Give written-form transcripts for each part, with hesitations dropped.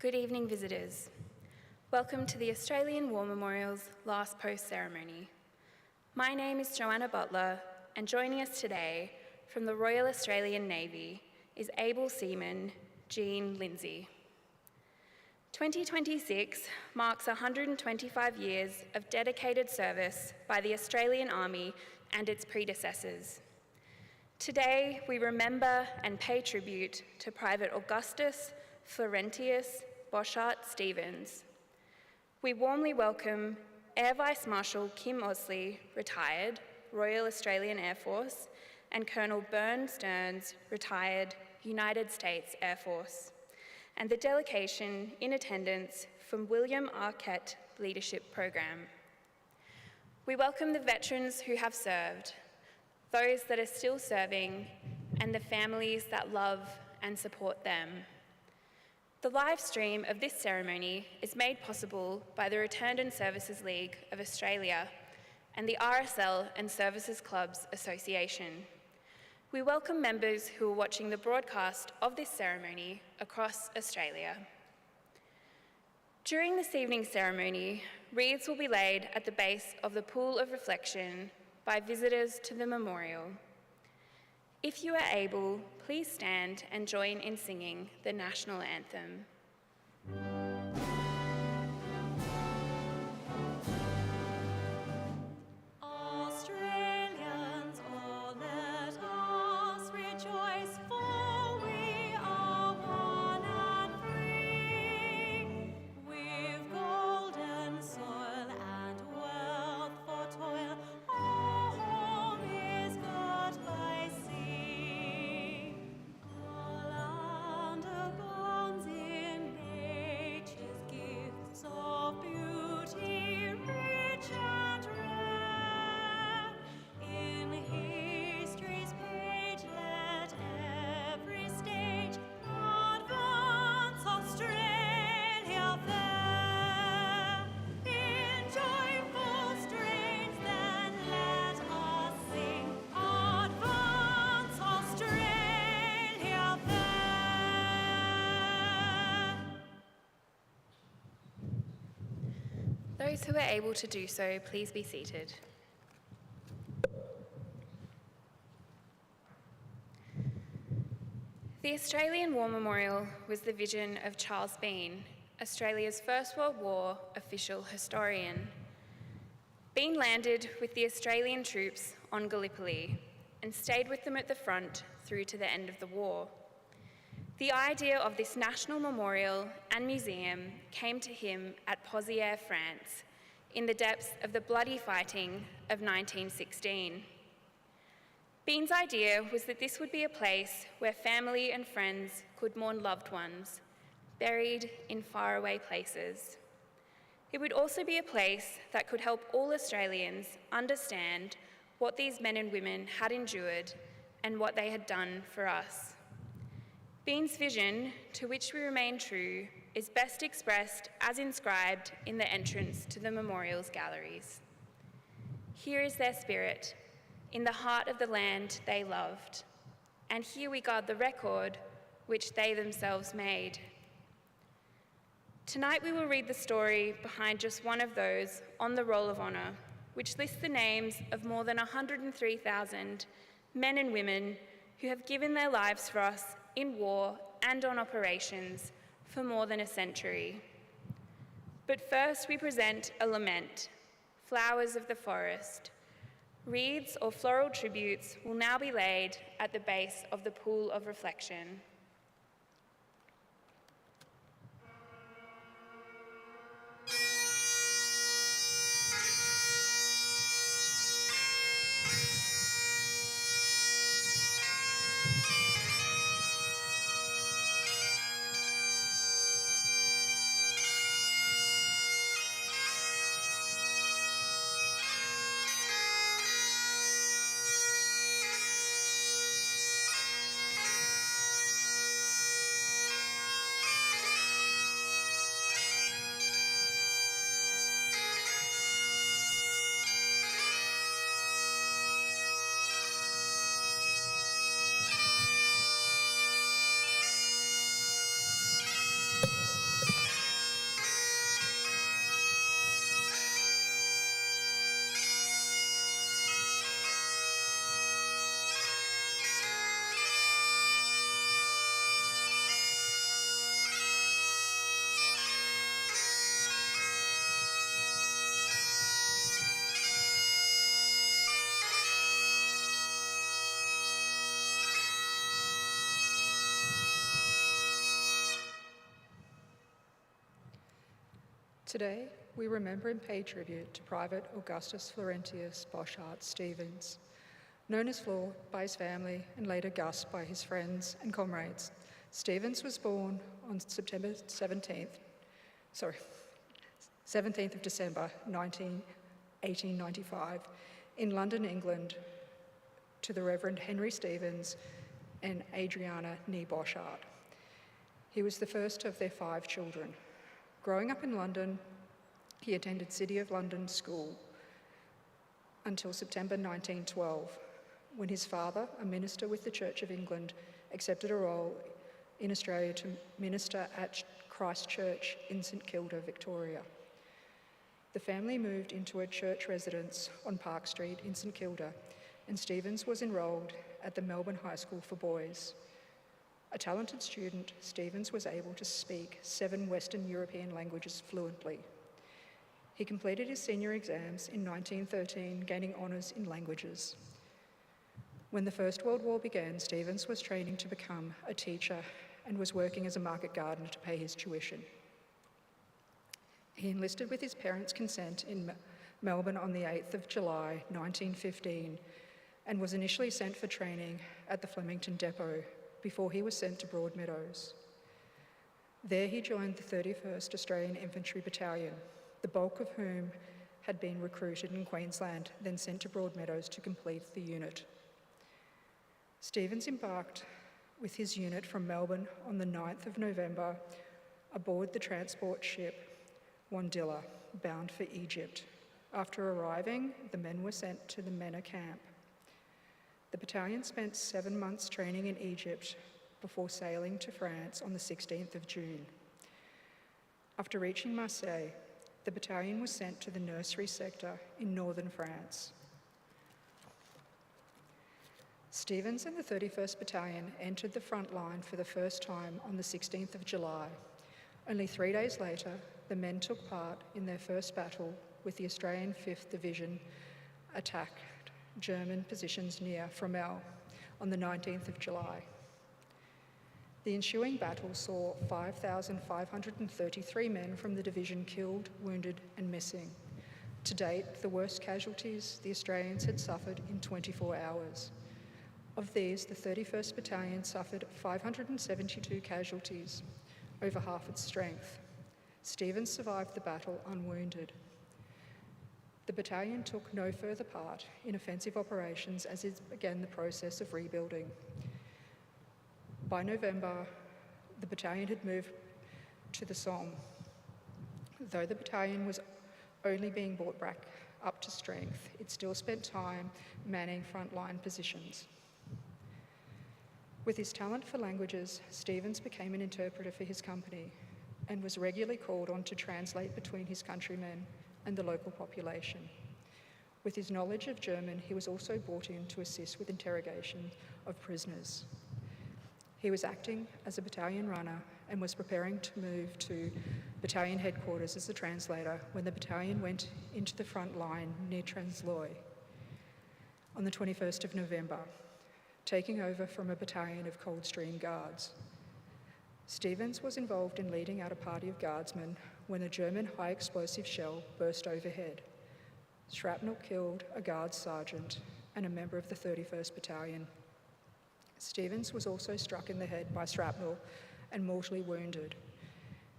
Good evening, visitors. Welcome to the Australian War Memorial's last post ceremony. My name is Joanna Butler, and joining us today from the Royal Australian Navy is able seaman Jean Lindsay. 2026 marks 125 years of dedicated service by the Australian Army and its predecessors. Today, we remember and pay tribute to Private Augustus Florentius Bosschart Stevens. We warmly welcome Air Vice Marshal Kim Osley, retired, Royal Australian Air Force, and Colonel Bern Stearns, retired, United States Air Force, and the delegation in attendance from William Arquette Leadership Program. We welcome the veterans who have served, those that are still serving, and the families that love and support them. The live stream of this ceremony is made possible by the Returned and Services League of Australia and the RSL and Services Clubs Association. We welcome members who are watching the broadcast of this ceremony across Australia. During this evening's ceremony, wreaths will be laid at the base of the pool of reflection by visitors to the memorial. If you are able, please stand and join in singing the national anthem. Australians, oh, let us rejoice, for we are one and free. We've golden soil and wealth for toil. Our home is good by sea. Our land abounds in nature's gifts of beauty, rich and rare. In history's page, let every stage advance Australia fair. In joyful strains, then let us sing, advance Australia fair. Those who are able to do so, please be seated. The Australian War Memorial was the vision of Charles Bean, Australia's First World War official historian. Bean landed with the Australian troops on Gallipoli and stayed with them at the front through to the end of the war. The idea of this national memorial and museum came to him at Pozières, France, in the depths of the bloody fighting of 1916. Bean's idea was that this would be a place where family and friends could mourn loved ones, buried in faraway places. It would also be a place that could help all Australians understand what these men and women had endured and what they had done for us. Bean's vision, to which we remain true, is best expressed as inscribed in the entrance to the memorial's galleries. Here is their spirit, in the heart of the land they loved, and here we guard the record which they themselves made. Tonight we will read the story behind just one of those on the Roll of Honour, which lists the names of more than 103,000 men and women who have given their lives for us in war and on operations for more than a century. But first we present a lament, Flowers of the Forest. Wreaths or floral tributes will now be laid at the base of the pool of reflection. Today, we remember and pay tribute to Private Augustus Florentius Bosschart Stevens. Known as Flor by his family and later Gus by his friends and comrades, Stevens was born on 17th of December 1895 in London, England, to the Reverend Henry Stevens and Adriana Nee Bosschart. He was the first of their 5 children. Growing up in London, he attended City of London School until September 1912, when his father, a minister with the Church of England, accepted a role in Australia to minister at Christ Church in St Kilda, Victoria. The family moved into a church residence on Park Street in St Kilda, and Stevens was enrolled at the Melbourne High School for Boys. A talented student, Stevens was able to speak 7 Western European languages fluently. He completed his senior exams in 1913, gaining honours in languages. When the First World War began, Stevens was training to become a teacher and was working as a market gardener to pay his tuition. He enlisted with his parents' consent in Melbourne on the 8th of July 1915 and was initially sent for training at the Flemington Depot before he was sent to Broadmeadows. There he joined the 31st Australian Infantry Battalion, the bulk of whom had been recruited in Queensland, then sent to Broadmeadows to complete the unit. Stevens embarked with his unit from Melbourne on the 9th of November aboard the transport ship Wandilla, bound for Egypt. After arriving, the men were sent to the Mena camp. The battalion spent 7 months training in Egypt before sailing to France on the 16th of June. After reaching Marseille, the battalion was sent to the nursery sector in northern France. Stevens and the 31st Battalion entered the front line for the first time on the 16th of July. Only 3 days later, the men took part in their first battle with the Australian 5th Division attack German positions near Fromelles on the 19th of July. The ensuing battle saw 5,533 men from the division killed, wounded and missing. To date, the worst casualties the Australians had suffered in 24 hours. Of these, the 31st Battalion suffered 572 casualties, over half its strength. Stevens survived the battle unwounded. The battalion took no further part in offensive operations as it began the process of rebuilding. By November, the battalion had moved to the Somme. Though the battalion was only being brought back up to strength, it still spent time manning frontline positions. With his talent for languages, Stevens became an interpreter for his company and was regularly called on to translate between his countrymen and the local population. With his knowledge of German, he was also brought in to assist with interrogation of prisoners. He was acting as a battalion runner and was preparing to move to battalion headquarters as a translator when the battalion went into the front line near Transloy on the 21st of November, taking over from a battalion of Coldstream Guards. Stevens was involved in leading out a party of guardsmen when a German high-explosive shell burst overhead. Shrapnel killed a guard sergeant and a member of the 31st Battalion. Stevens was also struck in the head by shrapnel and mortally wounded.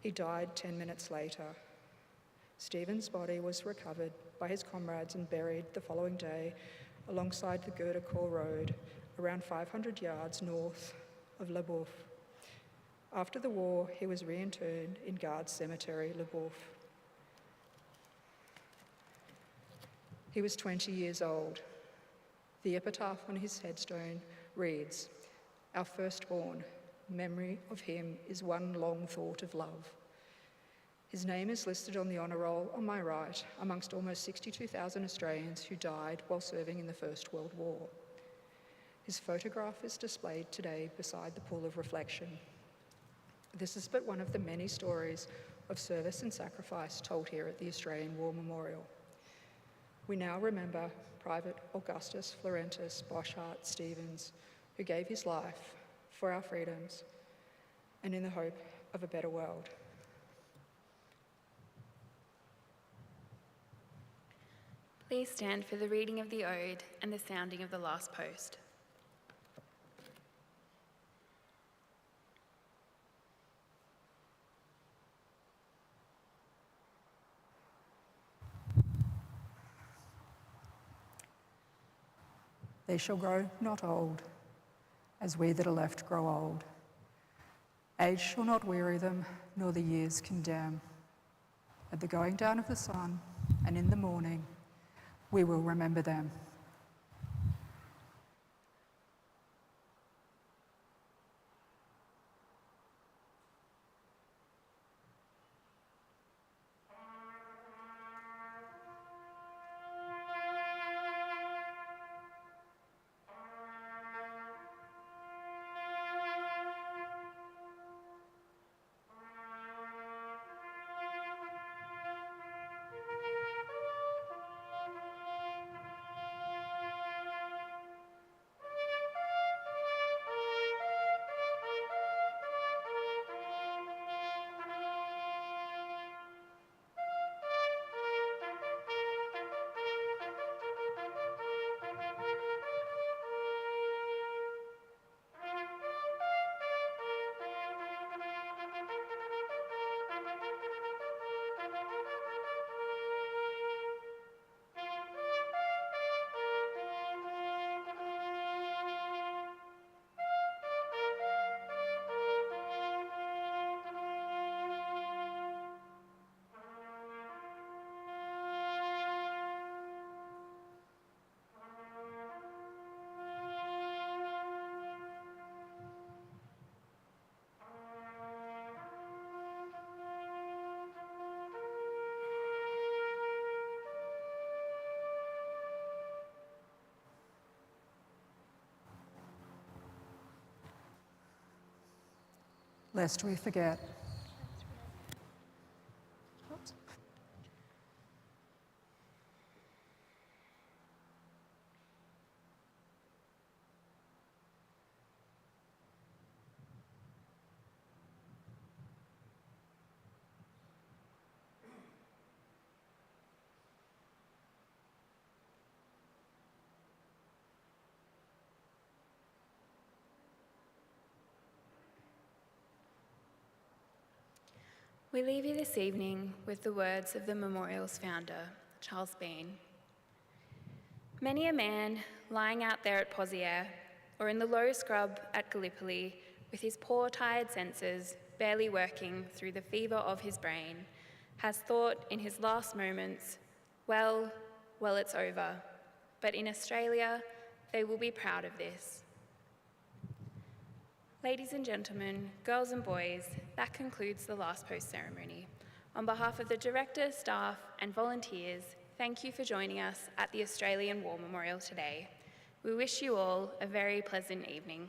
He died 10 minutes later. Stevens' body was recovered by his comrades and buried the following day alongside the Gourdecourt Road, around 500 yards north of Le Boeuf. After the war, he was reinterred in Guards Cemetery, Le Boeuf. He was 20 years old. The epitaph on his headstone reads, "Our firstborn, memory of him is one long thought of love." His name is listed on the honour roll on my right amongst almost 62,000 Australians who died while serving in the First World War. His photograph is displayed today beside the pool of reflection. This is but one of the many stories of service and sacrifice told here at the Australian War Memorial. We now remember Private Augustus Florentius Bosschart Stevens, who gave his life for our freedoms and in the hope of a better world. Please stand for the reading of the Ode and the sounding of the last post. They shall grow not old, as we that are left grow old. Age shall not weary them, nor the years condemn. At the going down of the sun, and in the morning, we will remember them. Lest we forget. We leave you this evening with the words of the memorial's founder, Charles Bean. Many a man lying out there at Pozières or in the low scrub at Gallipoli with his poor tired senses barely working through the fever of his brain has thought in his last moments, well, it's over. But in Australia, they will be proud of this. Ladies and gentlemen, girls and boys, that concludes the last post ceremony. On behalf of the director, staff and volunteers, thank you for joining us at the Australian War Memorial today. We wish you all a very pleasant evening.